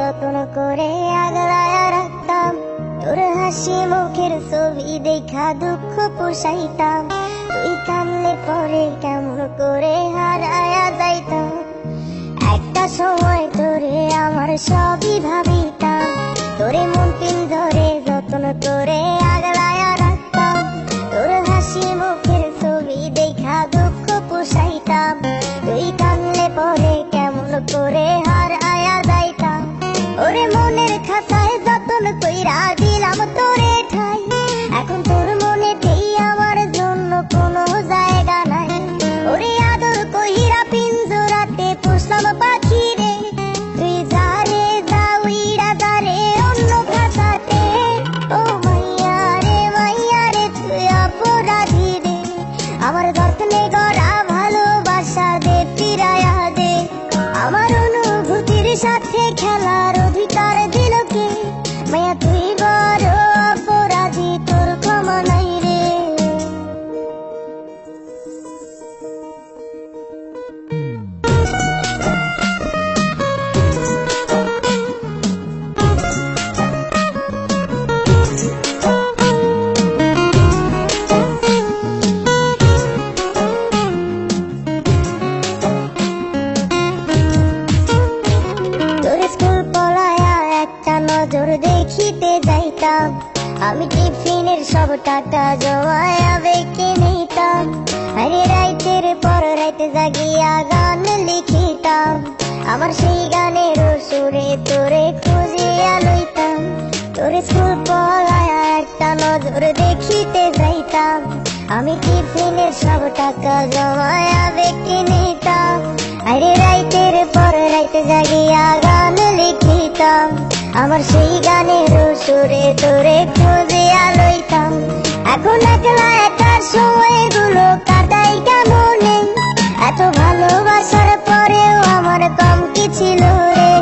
যত্ন করে আগলায়া রাখতাম। তোর হাসি মুখের ছবি দেখা দুঃখ পোষাইতাম। তুই কানলে পরে কেমন করে হারায়া যাইতাম। একটা সময় তোরে আমার সবই ভাবিতাম। তোরে মন পিল ধরে যত্ন করে আগলায়া রাখতাম। তোর হাসি মুখের ছবি দেখা দুঃখ পোষাইতাম। তুই কানলে পরে কেমন করে হারায়া যাইতাম। ওরে মনের খাতায় যতন কইরা দিলাম তোরে ঠাই। এখন তোর মনেতেই আমার জন্য কোনো জায়গা নাই। ওরে আদর কইরা পিঞ্জরাতে পুষলাম পাখি রে। তুই যারে যা উইড়া যারে অন্য খাতাতে। ও মাইয়া রে তুই অপরাধী রে। আমার যত্নে গড়া ভালোবাসা দে ফিরায়া দে। আমার অনুভূতির সাথে খেলার অধিকার দিল কে? মায়া তুই বড় অপরাধী, তোর ক্ষমা নাই রে। নজর দেখিতে যাইতাম। আমি টিফিনের সব টাকা জমায়া বেঁকে নিতাম। আরে রাইতের পর রাইতে জাগিয়া গান লিখিতাম। আমার সেই গানের সুরে তোরে খুঁজিয়া লইতাম। তোরে স্কুল পলায়া একটা নজর দেখিতে যাইতাম। আমি টিফিনের সব টাকা জমায়া বেঁকে নিতাম। আরে রাইতের পর রাইতে জাগিয়া গান লিখিতাম। আমার সেই গানের সুরে তোরে খুঁজিয়া লইতাম। এখন একলা একার সময়গুলো কাটাই কেমনে? এত ভালোবাসার পরেও আমার কম কি ছিল রে?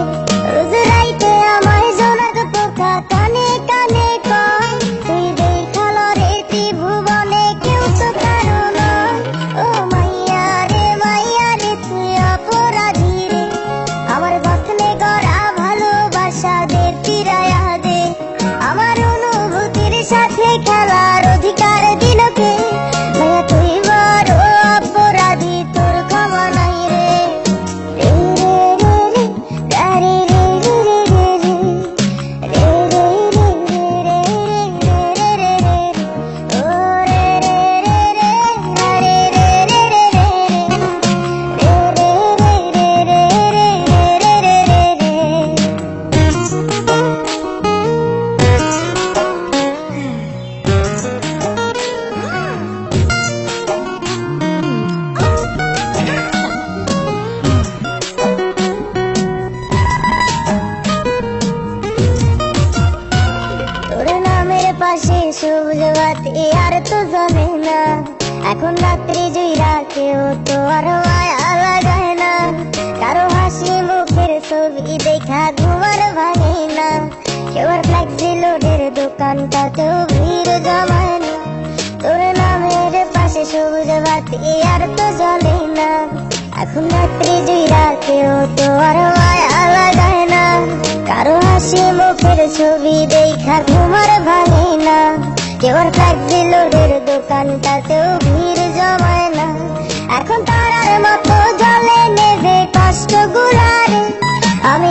রোজ রাইতে আমায় জোনাক পোকা কানে কানে কয়, তুই দেখাল রে ত্রিভুবনে কেউ তো কারো নয়। ও মাইয়া রে তুই অপরাধী রে। আমার যত্নে গড়া ভালোবাসা দে ফিরায়া দে। আমার অনুভূতির সাথে খেলার অধিকার দিল কে? মায়া তুই বড় অপরাধী, তোর ক্ষমা নাই রে। রে রে রে রে রে রে রে রে রে রে রে রে রে রে ও রে রে রে রে রে রে রে রে রে পাশে সবুজ বাতি আর তো জ্বলে না। এখন রাত্রি জুইরা কেউ তো আর মায়া লাগায় না। কারো হাসি মুখের ছবি দেখা ঘুমার ভাঙে না। কেউ আর ফ্লেক্সি লোডের দোকানটাতেও ভিড় জমায় না। তোর নামের পাশে সবুজ বাতি আর তো জ্বলে না। এখন রাত্রি জুইরা কেউ তো আর মায়া লাগায় না। কারো হাসি মুখের ছবি দেখা ঘুমার ভাঙে না। কেউ আর ফ্লেক্সি লোডের দোকানটাতেও ভিড় জমায় না। এখন তারার মতো জ্বলে নেভে কষ্ট গুলারে। আমি